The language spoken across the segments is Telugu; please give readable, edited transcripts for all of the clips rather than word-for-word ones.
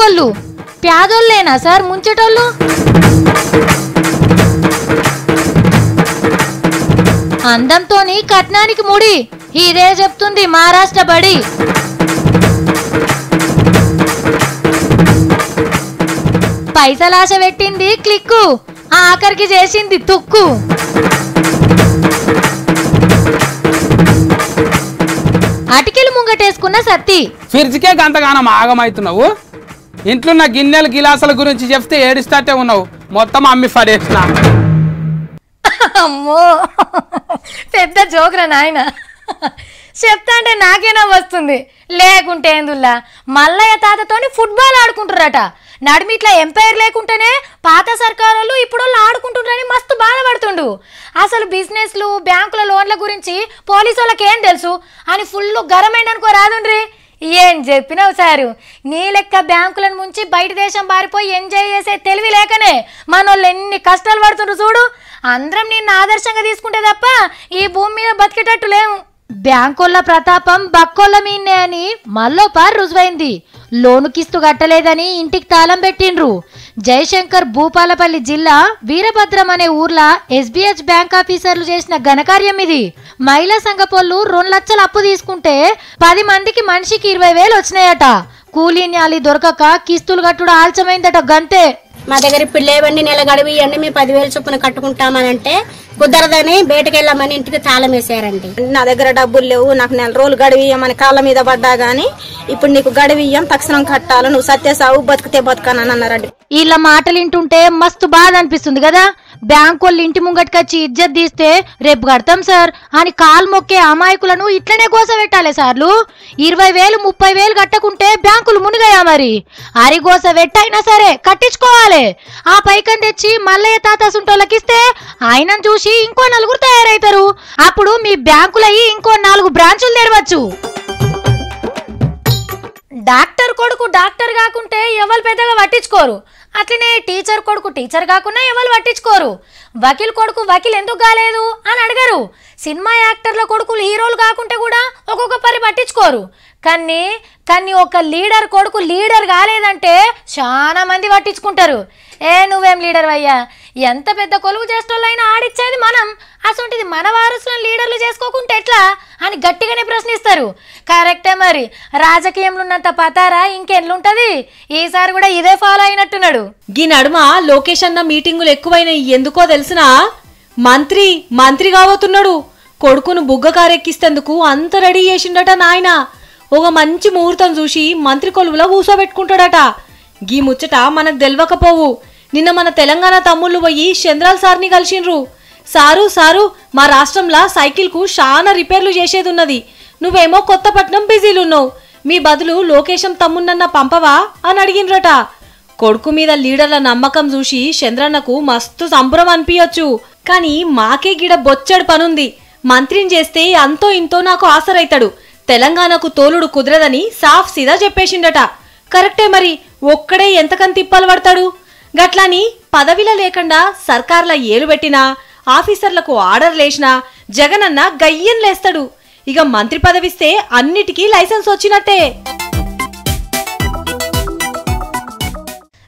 బ్యాంకోళ్ళు పేదోళ్ళేనా సార్ ముంచేటోళ్ళు? అందంతోని కట్నానికి ముడి, ఇదే చెప్తుంది మహారాష్ట్ర బడి. పైసలాశ పెట్టింది క్లిక్కు, ఆఖరికి చేసింది తుక్కు. అటికెలు ముంగటేసుకున్న సత్తి. ఫ్రిడ్జ్కే గంతగానం ఆగమవుతున్నావు. ఇంట్లో ఉన్న గిన్నెలు గిలాసుల గురించి చెప్తే ఏడుస్తాటే ఉన్నావు. మొత్తం అమ్మి పడేసిన. అమ్మో పెద్ద జోకురా నాయన. చెప్తా అంటే నాకేనా వస్తుంది, లేకుంటే ఏందుల్లా మల్లయ్య తాతతోని ఫుట్బాల్ ఆడుకుంటురట. నడిమిట్లా ఎంపైర్ లేకుంటేనే పాత సర్కారు ఇప్పుడు ఆడుకుంటున్నారని మస్తు బాధపడుతుండు. అసలు బిజినెస్లు బ్యాంకుల లోన్ల గురించి పోలీసు వాళ్ళకేం తెలుసు అని ఫుల్ గరమైంది అనుకో రాదుండ్రి. ఏం చెప్పినావు సారు, నీ లెక్క బ్యాంకులను ముంచి బయట దేశం పారిపోయి ఎంజాయ్ చేసే తెలివి లేకనే మనోళ్ళు ఎన్ని కష్టాలు పడుతుండ్రు చూడు. అందరం నిన్ను ఆదర్శంగా తీసుకుంటే తప్ప ఈ భూమి మీద బతికేటట్టు లేము. బ్యాంకుల ప్రతాపం బక్కోళ్ళ మీన్నే అని మల్లోపార్ రుజువైంది. లోను కిస్తు కట్టలేదని ఇంటికి తాళం పెట్టిండ్రు. జయశంకర్ భూపాలపల్లి జిల్లా వీరభద్రం అనే ఊర్లో ఎస్బిహెచ్ బ్యాంక్ ఆఫీసర్లు చేసిన ఘనకార్యం ఇది. మహిళా సంఘపోళ్ళు 2 లక్షల అప్పు తీసుకుంటే 10 మందికి మనిషికి 20,000 వచ్చినాయట. కూలీన్యాలి దొరకక కిస్తులు కట్టుడు ఆల్చమైందట. గంతే. మా దగ్గర ఇప్పుడు లేవండి, నెల గడువు ఇవ్వండి, మేము 10,000 చొప్పున కట్టుకుంటామని అంటే కుదరదని బయటకు వెళ్ళామని ఇంటికి తాళం వేసారండి. నా దగ్గర డబ్బులు లేవు, నాకు నెల రోజులు గడువు ఇయ్యమని కాళ్ళ మీద పడ్డా గానీ ఇప్పుడు నీకు గడువు ఇయ్యం, తక్షణం కట్టాలి, నువ్వు సత్య సావు బతికితే బతకనని అన్నారండి. వీళ్ళ మాటలు వింటుంటే మస్తు బాధ అనిపిస్తుంది కదా. బ్యాంకు వాళ్ళు ఇంటి ముంగటికొచ్చి ఇజ్జత్ తీస్తే రేపు కడతాం సార్ అని కాలు మొక్కే అమాయకులను ఇట్లనే గోసపెట్టాలి సార్లు. 20,000 30,000 కట్టకుంటే బ్యాంకులు మునిగాయా మరి? అరిగోస వెట్టైనా సరే కట్టించుకోవాలి. ఆ పైకం తెచ్చి మల్లయ్య తాత సుంటోళ్ళకిస్తే ఆయనను చూసి ఇంకో 4 తయారైతారు. అప్పుడు మీ బ్యాంకులయ్యి ఇంకో 4 బ్రాంచులు తెరవచ్చు. డాక్టర్ కొడుకు డాక్టర్ కాకుంటే ఎవరు పెద్దగా పట్టించుకోరు. అట్లనే టీచర్ కొడుకు టీచర్ కాకుండా ఎవరు పట్టించుకోరు. వకీల్ కొడుకు వకీల్ ఎందుకు కాలేదు అని అడగరు. సినిమా యాక్టర్ల కొడుకులు హీరోలు కాకుంటే కూడా ఒక్కొక్క పరి పట్టించుకోరు. కానీ ఒక లీడర్ కొడుకు లీడర్ కాలేదంటే చాలా మంది పట్టించుకుంటారు. నువ్వేం లీడర్ అయ్యా, ఎంత పెద్ద కొలువు చేసేటోళ్ళైనా ఆడిచ్చేది మనం, అసొంటిది మన వారసులను లీడర్లు చేసుకోకుంటే ఎట్లా అని గట్టిగానే ప్రశ్నిస్తారు. కరెక్టే మరి, రాజకీయంలో ఉన్నంత పతారా ఇంకెట్లుంటది. ఈసారి కూడా ఇదే ఫాలో అయినట్టున్నాడు. గీ నడుమ లోకేష్ అన్న మీటింగులు ఎక్కువైనాయి. ఎందుకో తెలిసినా మంత్రి కాబోతున్నాడు. కొడుకును బుగ్గ కారెక్కిస్తేందుకు అంత రెడీ చేసిండట నాయన. ఒక మంచి ముహూర్తం చూసి మంత్రి కొలువులో కూసోబెట్టుకుంటాడట. గీ ముచ్చట మనకు తెలవకపోవు. నిన్న మన తెలంగాణ తమ్ముళ్ళు పోయి చంద్రాల్ సార్ని కలిసిండ్రు. సారు మా రాష్ట్రంలో సైకిల్ కు చాలా రిపేర్లు చేసేదున్నది, నువ్వేమో కొత్తపట్నం బిజీలున్నావు, మీ బదులు లోకేశం తమ్మున్నన్న పంపవా అని అడిగిండ్రట. కొడుకు మీద లీడర్ల నమ్మకం చూసి చంద్రన్నకు మస్తు సంబరం అనిపించచ్చు. కానీ మాకే గిడ బొచ్చడు పనుంది, మంత్రిని చేస్తే అంతో ఇంతో నాకు ఆసరైతాడు, తెలంగాణకు తోలుడు కుదరదని సాఫ్ సీదా చెప్పేసిండట. కరెక్టే మరి, ఒక్కడే ఎంతకని తిప్పాలు పడతాడు. గట్లని పదవిలో లేకుండా సర్కార్ల ఏలు పెట్టినా ఆఫీసర్లకు ఆర్డర్ లేచినా జగనన్న గయ్యం లేస్తాడు. ఇక మంత్రి పదవిస్తే అన్నిటికీ లైసెన్స్ వచ్చినట్టే.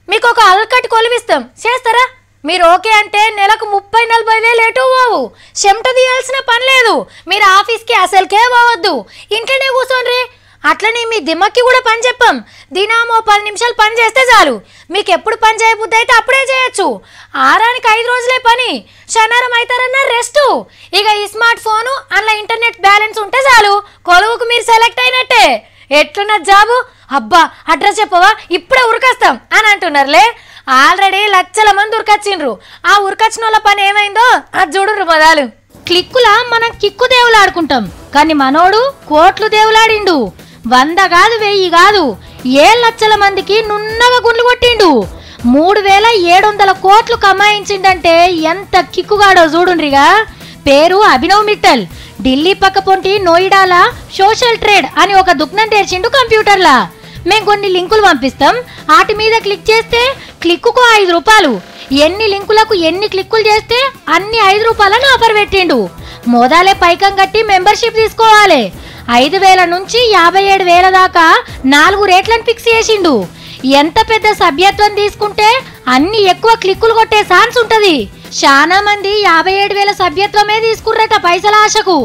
మీకు ఒక అల్కటి కొలువిస్తాం, చేస్తారా? మీరు ఓకే అంటే నెలకు 30-40 వేలు ఎటు పోవు, చెమట తీయాల్సిన పని లేదు. మీరు ఆఫీస్కి అసలుకే పోవద్దు, ఇంట్లోనే కూర్చోండి. అట్లనే మీ దిమ్మకి కూడా పని చెప్పాం. దినామో 10 నిమిషాలు పని చేస్తే చాలు. మీకు ఎప్పుడు పని చేయబుద్ధి అయితే అప్పుడే చేయొచ్చు. ఆరానికి 5 రోజులే పని, శనివారం అవుతారన్న రెస్ట్. ఇక ఈ స్మార్ట్ ఫోను అందులో ఇంటర్నెట్ బ్యాలెన్స్ ఉంటే చాలు, కొలువుకు మీరు సెలెక్ట్ అయినట్టే. ఎట్లున్న జాబు? అబ్బా అడ్రస్ చెప్పవా, ఇప్పుడే ఉరికొస్తాం అని అంటున్నారులే. ఆల్రెడీ లక్షల మంది ఉరికొచ్చిండ్రు. ఆ ఉరికొచ్చిన వాళ్ళ పని ఏమైందో అది చూడుర్రు మొదలు. క్లిక్కులా మనం కిక్కు దేవులు ఆడుకుంటాం, కానీ మనోడు కోట్లు దేవులాడిండు. 100 కాదు 1000 కాదు, 7 లక్షల మందికి నున్నగా గుండ్లు కొట్టిండు. 3,700 కోట్లు కమాయించిండంటే ఎంత కిక్కుగాడో చూడుండ్రిగా. పేరు అభినవ్ మిట్టల్. ఢిల్లీ పక్క పొంటి నోయిడాలా సోషల్ ట్రేడ్ అని ఒక దుకాణం తెరిచిండు కంప్యూటర్లా. మేము కొన్ని లింకులు పంపిస్తాం, వాటి మీద క్లిక్ చేస్తే క్లిక్కుకు 5 రూపాయలు. ఎన్ని లింకులకు ఎన్ని క్లిక్కులు చేస్తే అన్ని 5 రూపాయలను ఆఫర్ పెట్టిండు. మోదాలే పైకం కట్టి మెంబర్షిప్ తీసుకోవాలి. 5,000 నుంచి 57,000 దాకా 4 రేట్లను ఫిక్స్ చేసిండు. ఎంత పెద్ద సభ్యత్వం తీసుకుంటే అన్ని ఎక్కువ క్లిక్కులు కొట్టే ఛాన్స్ ఉంటది. చాలా మంది 57,000 సభ్యత్వమే తీసుకుర్రట పైసల ఆశకు.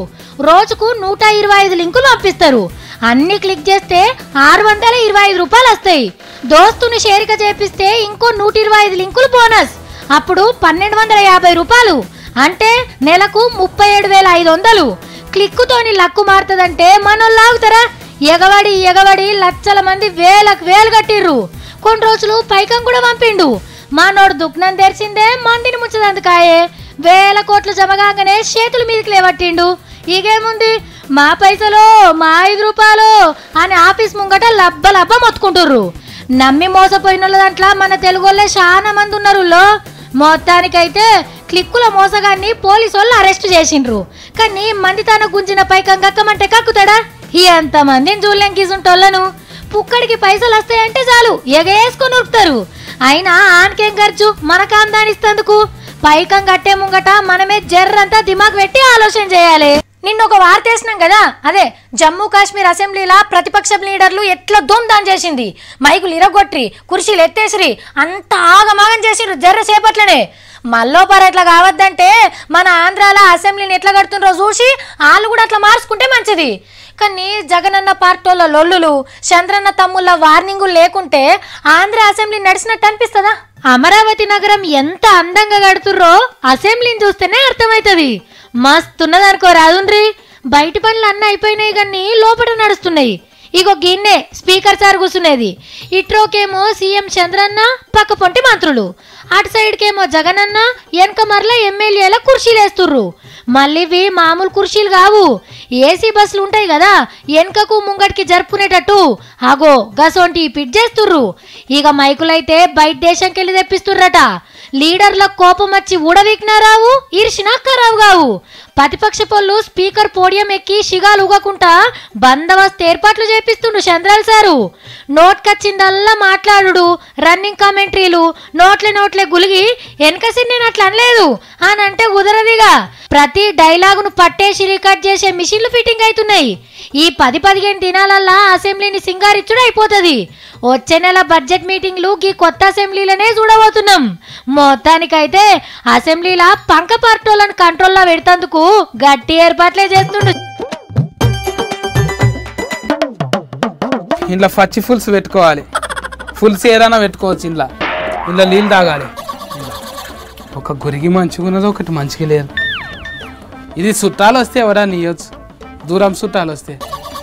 రోజుకు 125 లింకులు పంపిస్తారు. అన్ని క్లిక్ చేస్తే 625 రూపాయలు వస్తాయి. దోస్తుని షేరిక చేపిస్తే ఇంకో 125 లింకులు బోనస్. అప్పుడు 1250 రూపాయలు, అంటే నెలకు 37,500. క్లిక్కుతోని లక్కు మారుతుందంటే మనోళ్ళు లాగుతారా? ఎగబడి లక్షల మంది వేలకు వేలు కట్టిర్రు. కొన్ని రోజులు పైకం కూడా పంపిండు. మనోడు దుఃఖం తెరిచిందే మందిని ముంచదందుకాయే. వేల కోట్లు జమగానే చేతుల మీదకి లేవట్టిండు. ఇగేముంది, మా పైసలు, మా 5 రూపాయలు అని ఆఫీస్ ముంగట లబ్బ మొత్తుకుంటుర్రు. నమ్మి మోసపోయిన దాంట్లో మన తెలుగు వాళ్ళే చాలా మంది ఉన్నారు. మొత్తానికైతే క్లిక్కుల మోసగాన్ని పోలీసు వాళ్ళు అరెస్ట్ చేసిండ్రు. కానీ మంది తన గుంజిన పైకం కక్కమంటే కక్కుతాడా? ఎంత మందిని చూడలేం గీసుంటోళ్ళను. పుక్కడికి పైసలు వస్తాయంటే చాలు ఎగేసుకొని ఉరుకుతారు. అయినా ఆనకేం ఖర్చు, మనకు ఆమ్దానిస్తందుకు. పైకం కట్టే ముంగట మనమే జర్రంతా దిమాగ్ పెట్టి ఆలోచన చేయాలి. నిన్న ఒక వార్త వేసినాం కదా, అదే జమ్మూ కాశ్మీర్ అసెంబ్లీలా ప్రతిపక్ష లీడర్లు ఎట్లా ధూమ్ధాం చేసింది. మైకులు ఇరగొట్టి కుర్చీలు ఎత్తేసిరి, అంత ఆగమాగం చేసిరు జర్ర సేపట్లనే. మల్లోపారు ఎట్లా కావద్దంటే మన ఆంధ్రాల అసెంబ్లీని ఎట్లా కడుతుండ్రో చూసి వాళ్ళు కూడా అట్లా మార్చుకుంటే మంచిది. కానీ జగనన్న పార్టీల లొల్లులు, చంద్రన్న తమ్ముళ్ళ వార్నింగులు లేకుంటే ఆంధ్ర అసెంబ్లీ నడిచినట్టు అనిపిస్తుందా? అమరావతి నగరం ఎంత అందంగా కడుతుర్రో అసెంబ్లీని చూస్తేనే అర్థమవుతుంది. మస్తున్నదనుకో రాదుండ్రి. బయట పనులు అన్నీ అయిపోయినాయి కానీ లోపల నడుస్తున్నాయి. ఇగో గిన్నే స్పీకర్ సార్ కూర్చునేది. ఇట్రోకేమో సీఎం చంద్రన్న, పక్క పొంటి మంత్రులు. అటు సైడ్కేమో జగనన్న, వెనక మరల ఎమ్మెల్యేల కుర్చీలేస్తుర్రు. మళ్ళీ మామూలు కుర్చీలు కావు, ఏసీ బస్సులు ఉంటాయి కదా, వెనకకు ముంగటికి జరుపుకునేటట్టు. అగో గసోంటి పిట్ చేస్తుర్రు. ఇక మైకులైతే బయట దేశంకి వెళ్ళి తెప్పిస్తుర్రట. లీడర్ల కోపం వచ్చి ఊడవీకినారావు, ఇరిసినా ఖరావు కావు. ప్రతిపక్ష పొల్లు స్పీకర్ పోడియం ఎక్కి షిగాలు ఊగకుండా బందోబస్తు ఏర్పాట్లు చేపిస్తుండు చంద్రాల్ సారు. నోట్కొచ్చిందల్లా మాట్లాడు, రన్నింగ్ కామెంటరీలు, నోట్లే గులిగి వెనకసి నేను అట్లా అనలేదు అని అంటే కుదరదిగా. ప్రతి డైలాగును పట్టేసి రికార్డ్ చేసే మిషన్లు ఫిట్టింగ్ అవుతున్నాయి. ఈ 10-15 దినాలల్లా అసెంబ్లీని సింగారిచ్చుడు అయిపోతుంది. వచ్చే నెల బడ్జెట్ మీటింగ్లు ఈ కొత్త అసెంబ్లీలనే చూడబోతున్నాం. మొత్తానికైతే అసెంబ్లీలా పంక పార్టీలను కంట్రోల్లో పెడతందుకు గట్టి ఏర్పాట్లే చేస్తుండు. ఇంట్లో పచ్చి ఫుల్స్ పెట్టుకోవాలి, ఫుల్స్ ఏదైనా పెట్టుకోవచ్చు. ఇంట్లో నీళ్ళు తాగాలి. ఒక గురిగి మంచిగా ఉన్నది, ఒకటి మంచిగా లేదు. ఇది చుట్టాలు వస్తే ఎవరన్నా ఇవ్వచ్చు, దూరం చుట్టాలు వస్తే.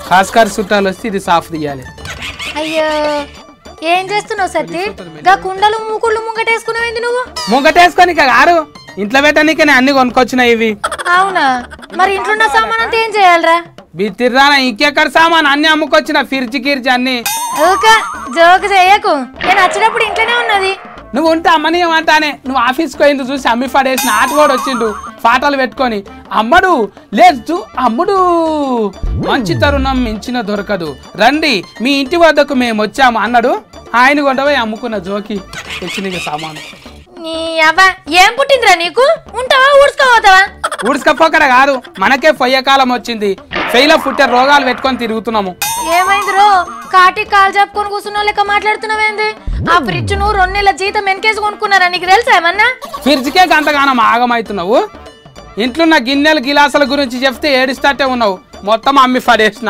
ఖాస్కారి చుట్టాలు వస్తే ఇది సాఫ్ తీయాలి. అయ్యో ఏం చేస్తున్నావు సత్తి? గా కుండలు మూకుళ్ళు ముంగటేసుకున్నావు నువ్వు? ముంగటేసుకొని గారు ఇంట్లో పెట్టనీకనే అన్ని కొనుక్కొచ్చినాయి ఇవి. అవునా, మరి ఇంట్లో సామాన్ అంతా ఏం చేయాలరా? బిత్తిర్రానా ఇంకెక్కడ సామాన్ అన్ని అమ్ముకొచ్చిన, ఫిర్చి కిర్చి అన్ని. జోక్ చేయకు, నేను వచ్చినప్పుడు ఇంట్లోనే ఉన్నది. నువ్వు ఉంటే అమ్మని ఏమంటానే, నువ్వు ఆఫీస్కి పోయింది చూసి అమ్మి పడేసిన ఆట కూడా వచ్చిండు పాటలు పెట్టుకొని. అమ్మడు లేదు అమ్ముడు, మంచి తరుణం మించిన దొరకదు, రండి మీ ఇంటి వద్దకు మేము వచ్చాము అన్నాడు. ఆయన కొండపోయి అమ్ముకున్న జోకి తెచ్చిన సామాను. నీ అవ్వ ఏం పుట్టిందిరా నీకు? ఉంటావా ఊడ్చుకోపోతావా? ఊడ్చుకపోకడ కాదు, మనకే పొయ్యకాలం వచ్చింది. ఫెయిల్ పుట్టే రోగాలు పెట్టుకొని తిరుగుతున్నాము. ఏమైంది రో, కాటి కాలు చెప్పుకొని కూర్చున్న లెక్క మాట్లాడుతున్నావేంది? ఆ ఫ్రిడ్జ్ నువ్వు 2 నెలల జీతం వెనకేసి కొనుక్కున్నారా, నీకు తెలుసా ఏమన్నా? ఫ్రిడ్జ్కే గంతగానం ఆగమవుతున్నావు. ఇంట్లోన్న గిన్నెలు గిలాసాల గురించి చెప్తే ఏడిస్తాటే ఉన్నావు. మొత్తం అమ్మి పడేసిన.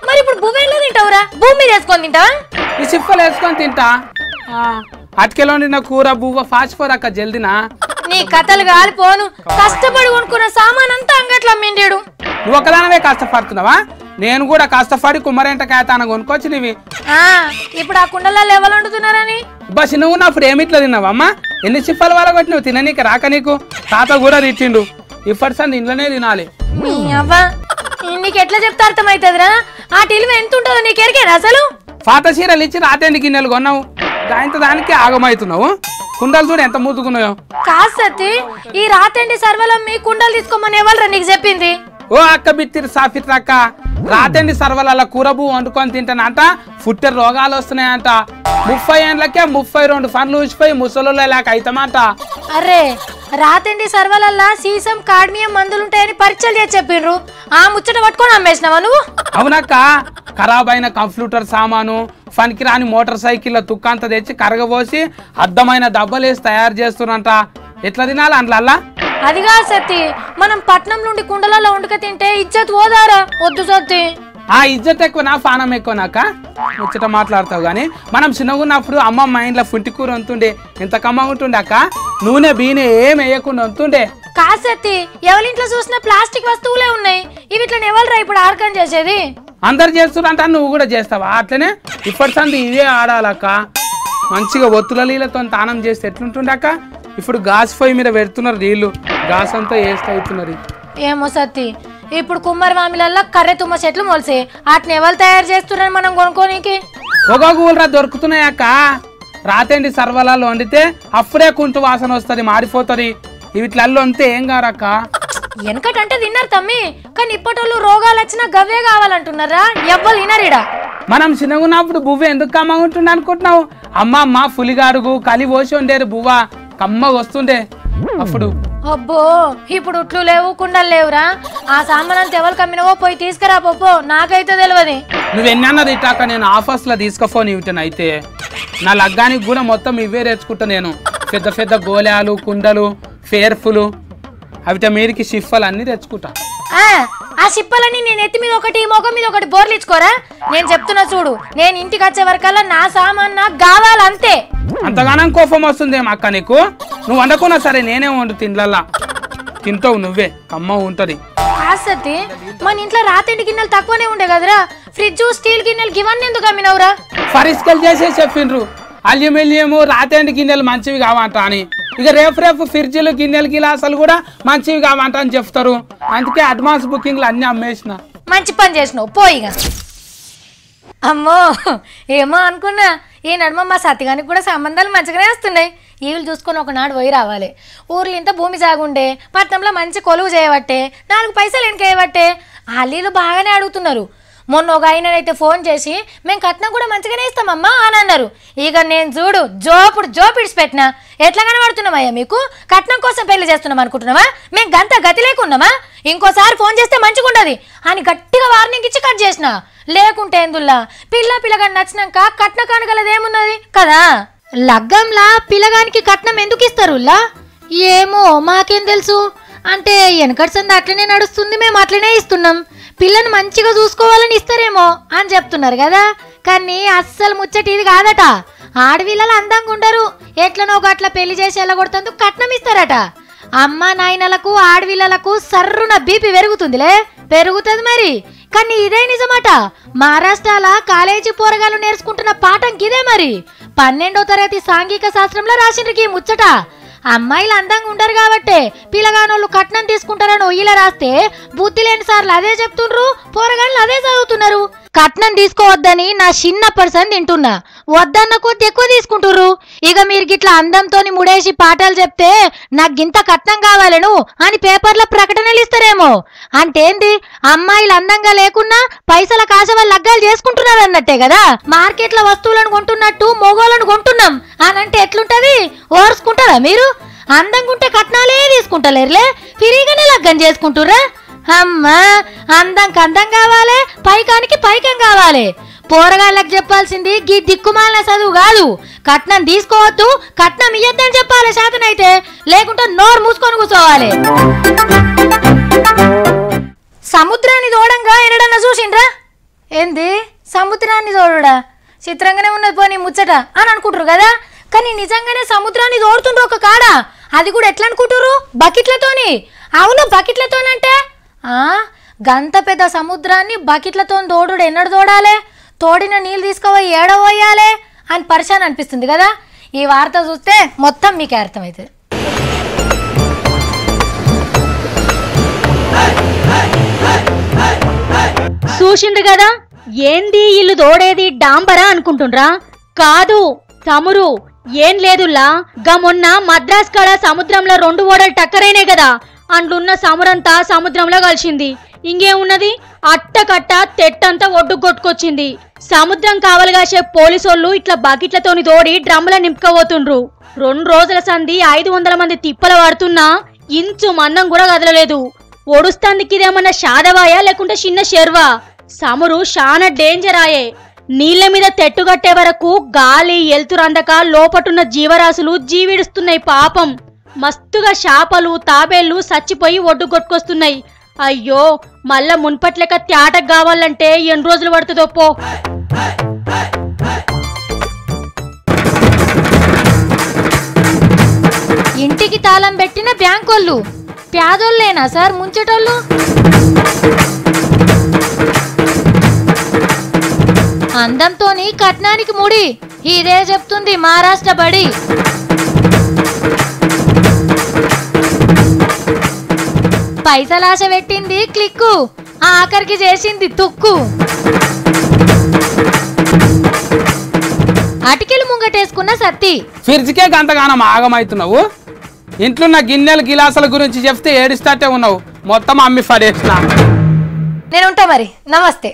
మరి ఇప్పుడు భూమిలో తింటావురా? భూమి మీద వేసుకొని తింటావా? ఈ సిప్పలు వేసుకొని తింటా. అటుకెలో నిన్న కూర బువ్వ ఫాస్ఫోర్ అక్క జల్దినా. నీ కథలు కాలిపోను. కష్టపడి కొనుక్కున్న సామాన్ అంతా అంగట్లో అమ్మిండాడు. నువ్వు ఒకదానవే కష్టపడుతున్నావా? నేను కూడా కష్టపడి కుమ్మరేంట కాయతాన కొనుక్కొచ్చి నీవి. ఇప్పుడు ఆ కుండలలో ఎవరు వండుతున్నారని బస్ నువ్వు ఉన్నప్పుడు ఏమిట్లో తిన్నావమ్మా? ఎన్ని చిప్పల వాళ్ళ కొట్టి నువ్వు తిననీకి రాక నీకు తాత కూడా తిట్టిండు. ఇప్పటి సంది ఇంట్లోనే తినాలి. నీకు ఎట్లా చెప్తే అర్థమవుతుందిరా? ఆ టిల్లు ఎంత ఉంటుందో నీకు ఎరికేనా అసలు? పాత చీరలు ఇచ్చి రాతేండి గిన్నెలు కొన్నావు, దాంతో దానికి ఆగమవుతున్నావు. కుండలు చూడు ఎంత ముద్దుకున్నాయో. కాదు సత్తి, ఈ రాతండి సర్వలమ్మి కుండలు తీసుకోమని ఎవరు నీకు చెప్పింది? ఓ అక్క బిత్తిరి సాఫిట్ అక్క, రాతండి సర్వల కూరబు వండుకొని తింటానంట, పుట్టే రోగాలు వస్తున్నాయంట. 30 ఏళ్ళకే 32 ఫన్లు ఊసిపోయి ముసలోళ్ళ లేక అవుతామంట. అరే రాతండి సర్వలల్లా సీసం కాడ్మియం మందులుంటాయని పరీక్షలు చేసి చెప్పిండ్రు. ఆ ముచ్చట పట్టుకొని అమ్మేసినావా నువ్వు? అవునక్క, ఖరాబ్ అయిన కంప్యూటర్ సామాను, పనికిరాని మోటార్ సైకిళ్ళ తుక్కంతా తెచ్చి కరగబోసి అద్దమైన దబ్బలేసి తయారు చేస్తున్నంట. ఎట్లా తినాలి అందులో? అదిగా సత్తి, మనం పట్నం నుండి కుండలలో వండుక తింటే ఇజ్జత్ పోదారా? వద్దు సత్తి. ఆ ఇజ్జత్ ఎక్కువ నా పానం ఎక్కువ నాక ముచ్చట మాట్లాడతావు కానీ మనం చిన్నగున్నప్పుడు అమ్మ మా ఇంట్లో ఫుంటి కూర వంతుండే ఎంత కమ్మగా ఉంటుండే అక్క. నూనె బీనె ఏం వేయకుండా వంతుండే. కాసత్తి, ఎవరింట్లో చూసినా ప్లాస్టిక్ వస్తువులే ఉన్నాయి. ఇవి ఇట్లా ఎవరురా ఇప్పుడు ఆర్కం చేసేది? అందరు చేస్తున్నంట, నువ్వు కూడా చేస్తావా అట్లనే? ఇప్పటి సంది ఇవే ఆడాలక్క. మంచిగా ఒత్తుల నీళ్ళతో తానం చేస్తే ఎట్లుంటుండే అక్క. ఇప్పుడు గాస్ పొయ్యి మీద పెడుతున్నారు నీళ్లు, గాస్ అంతా వేస్ట్ అవుతున్నారు. ఏమో సత్తి, ఇప్పుడు కుమ్మరి మామిలల్లా కర్రె తుమ్మ చెట్లు మొలిసే వాటిని ఎవరు తయారు చేస్తున్నారు మనం కొనుక్కోనికి? పొగగులరా దొరుకుతున్నాయి అక్క. రాతేండి సర్వలాలు వండితే అప్పుడే కుంటు వాసన వస్తుంది, మాడిపోతుంది. వీటిల్లో అంతే ఏం కారక్క. వెనకటంటే తిన్నారు తమ్మి, కానీ ఇప్పటోళ్ళు రోగాలు వచ్చినా గవ్వే కావాలంటున్నారా? ఎవ్వరు తినరిడా. మనం చిన్నగున్నప్పుడు బువ్వ ఎందుకు కమ్మగా ఉంటుండే అనుకుంటున్నావు? అమ్మ పులిగాడుగు కలి పోసి ఉండేరు, బువ్వ కమ్మగా వస్తుండే అప్పుడు. అబ్బో, ఇప్పుడు ఉట్లు లేవు, కుండలు లేవురా. ఆ సామాన్ అంతా ఎవరు కమ్మినవో పోయి తీసుకురా పోపో, నాకైతే తెలియదు. నువ్వెన్నన్నది ఇట్టాక నేను ఆఫర్స్లో తీసుకుపోని ఇవిటనైతే నా లగ్గానికి కూడా మొత్తం ఇవే తెచ్చుకుంటా నేను. పెద్ద పెద్ద గోళాలు, కుండలు, ఫేర్ఫులు, అవిట మీదకి షిఫ్ఫలు అన్ని తెచ్చుకుంటా. ఆ షిప్పలన్నీ నేను ఎత్తి మీద ఒకటి మొగం మీద ఒకటి బోర్లిచ్చుకోరా. నేను చెప్తున్నా చూడు, నేను ఇంటికి వచ్చే వరకల్లా నా సామాన్ నాకు కావాలంతే. అంతగానం కోపం వస్తుందేమో అక్క నీకు? నువ్వు వండుకున్నా సరే నేనే వండు తిండ్లల్లా తింటావు నువ్వే, కమ్మ ఉంటది. ఆసక్తి, మన ఇంట్లో రాతెండి గిన్నెలు తక్కువనే ఉండే కదరా. ఫ్రిడ్జ్, స్టీల్ గిన్నెలు ఇవన్నీ ఎందుకు అమ్మినవురా? పరిస్కలు చేసే చెప్పిండ్రు అల్యూమినియము రాతేండి గిన్నెలు మంచివి కావంట అని. ఇక రేపు ఫ్రిడ్జ్లు గిన్నెలు గిలాసాలు కూడా మంచివి కావంట అని చెప్తారు. అందుకే అడ్వాన్స్ బుకింగ్లు అన్ని అమ్మేసిన. మంచి పని చేసినావు పోయిగా. అమ్మో, ఏమో అనుకున్నా. ఈ నడుమ మా సత్తిగానికి కూడా సంబంధాలు మంచిగానే వస్తున్నాయి. వీళ్ళు చూసుకొని ఒకనాడు పోయి రావాలి. ఊర్లో ఇంత భూమి సాగుండే, పట్నంలో మంచి కొలువు చేయబట్టే, 4 పైసలు వెనకేయబట్టే అల్లీలు బాగానే అడుగుతున్నారు. మొన్న ఒక ఆయనైతే ఫోన్ చేసి మేము కట్నం కూడా మంచిగానే ఇస్తామమ్మా అని అన్నారు. ఇక నేను చూడు జోపిడిచి పెట్టినా. ఎట్లా కనబడుతున్నామయ్యా మీకు? కట్నం కోసం పెళ్లి చేస్తున్నాం అనుకుంటున్నావా? మేము గంత గతి లేకున్నామా? ఇంకోసారి ఫోన్ చేస్తే మంచిగా ఉండదు అని గట్టిగా వార్నింగ్ ఇచ్చి కట్ చేసిన. లేకుంటే ఎందుల్లా పిల్లగా నచ్చినాక కట్న కానుకలదేమున్నది కదా. లగ్గంలా పిల్లగానికి కట్నం ఎందుకు ఇస్తారులా? ఏమో మాకేం తెలుసు. అంటే వెనకటి సంది అట్లనే నడుస్తుంది, మేము అట్లనే ఇస్తున్నాం. పిల్లని మంచిగా చూసుకోవాలని ఇస్తారేమో అని చెప్తున్నారు కదా. కానీ అస్సలు ముచ్చటి ఇది కాదట. ఆడపిల్లలు అందంగా ఉండరు, ఎట్లనో గట్ల పెళ్లి చేసి వెళ్ళగొడుతందుకు కట్నం ఇస్తారట. అమ్మ నాయనలకు ఆడపిల్లలకు సర్రున బీపీ పెరుగుతుంది మరి. కానీ ఇదే నిజమట. మహారాష్ట్రలో కాలేజీ పోరగాలు నేర్చుకుంటున్న పాఠం గిదే మరి. 12వ తరగతి సాంఘిక శాస్త్రంలో రాసిండ్రికి ఈ ముచ్చట. అమ్మాయిలు అందంగా ఉండరు కాబట్టే పిల్లగానోళ్ళు కట్నం తీసుకుంటారని ఒయ్యిలా రాస్తే బుద్ధి లేని సార్లు అదే చెప్తుండ్రు, పోరగాళ్ళు అదే చదువుతున్నారు. కట్నం తీసుకోవద్దని నా చిన్నప్పటి సంది తింటున్నా, వద్దన్న కొద్ది ఎక్కువ తీసుకుంటుర్రు. ఇక మీరు గిట్లా అందంతో ముడేసి పాఠాలు చెప్తే నాకు గింత కట్నం కావాలను అని పేపర్లో ప్రకటనలు ఇస్తారేమో. అంటేంది, అమ్మాయిలు అందంగా లేకున్నా పైసల కాస వాళ్ళు లగ్గాలు చేసుకుంటున్నారు అన్నట్టే కదా. మార్కెట్లో వస్తువులను కొంటున్నట్టు మొగోళ్ళను కొంటున్నాం అని అంటే ఎట్లుంటది? ఓర్చుకుంటారా మీరు? అందంగా ఉంటే కట్నాలే తీసుకుంటలేరులే, ఫ్రీగానే లగ్గం చేసుకుంటుర్రా. అమ్మా, అందంకి అందం కావాలి, పైకానికి పైకం కావాలి. పోరగాళ్ళకి చెప్పాల్సింది గీ దిక్కుమాలిన చదువు కాదు. కట్నం తీసుకోవద్దు, కట్నం ఇయ్యద్దని చెప్పాలి శాతనైతే, లేకుంటే నోరు మూసుకొని కూర్చోవాలి. సముద్రాన్ని తోడంగా ఎనడన్నా చూసిండ్రా? ఏంది సముద్రాన్ని తోడుడా? చిత్రంగానే ఉన్నది పోనీ ముచ్చట అని అనుకుంటారు కదా. కానీ నిజంగానే సముద్రాన్ని తోడుతుండ్రు ఒక కాడ. అది కూడా ఎట్లా అనుకుంటారు? బకెట్లతోని. అవును, బకెట్లతోనంటే గంత పెద్ద సముద్రాన్ని బకెట్లతో తోడు ఎన్నడు తోడాలి? తోడిన నీళ్ళు తీసుకుపోయి ఏడవోయాలి అని పరిశాన్ అనిపిస్తుంది కదా. ఈ వార్త చూస్తే మొత్తం మీకే అర్థమవుతుంది. చూసిండ్రు కదా, ఏంది ఇల్లు తోడేది డాంబరా అనుకుంటుండ్రా? కాదు, చమురు. ఏం లేదుల్లా, గా మొన్న మద్రాస్ కాడ సముద్రంలో 2 ఓడలు టక్కరైనే కదా, అండ్లున్న సమురంతా సముద్రంలో కలిసింది. ఇంకేమున్నది, అట్టకట్ట తెట్టంతా ఒడ్డు కొట్టుకొచ్చింది. సముద్రం కావలిగాసే పోలీసోళ్ళు ఇట్లా బకెట్లతోని తోడి డ్రమ్ముల నింపుకోబోతుండ్రు. 2 రోజుల సంధి 500 మంది తిప్పల పడుతున్నా ఇంచు మన్నం కూడా కదలలేదు. ఒడుస్తాందికి ఇదేమన్నా షాదవాయా లేకుంటే చిన్న షెర్వా? సమురు చాలా డేంజర్ ఆయే. నీళ్ల మీద తెట్టుగట్టే వరకు గాలి ఎల్తురందక లోపటున్న జీవరాశులు జీవిడుస్తున్నాయి పాపం. మస్తుగా చేపలు తాబేళ్లు సచ్చిపోయి ఒడ్డు కొట్టుకొస్తున్నాయి. అయ్యో మళ్ళా మున్పట్లక త్యాటకు కావాలంటే ఎన్ని రోజులు పడుతుందో పో. ఇంటికి తాళం పెట్టిన బ్యాంకోళ్ళు పేదోళ్ళేనా సార్ ముంచేటోళ్ళు? అందంతోని కట్నానికి ముడి ఇదే చెప్తుంది మహారాష్ట్ర బడి. పైసలాశ పెట్టింది క్లిక్కు, ఆఖరికి చేసింది తుక్కు. అటికెలు ముంగటేసుకున్న సత్తి. ఫ్రిడ్జ్కే గంతగానం ఆగమవుతున్నావు. ఇంట్లోన్న గిన్నెలు గిలాసుల గురించి చెప్తే ఏడుస్తాటే ఉన్నావు. మొత్తం అమ్మి పడేసిన. నేను ఉంటా మరి. నమస్తే.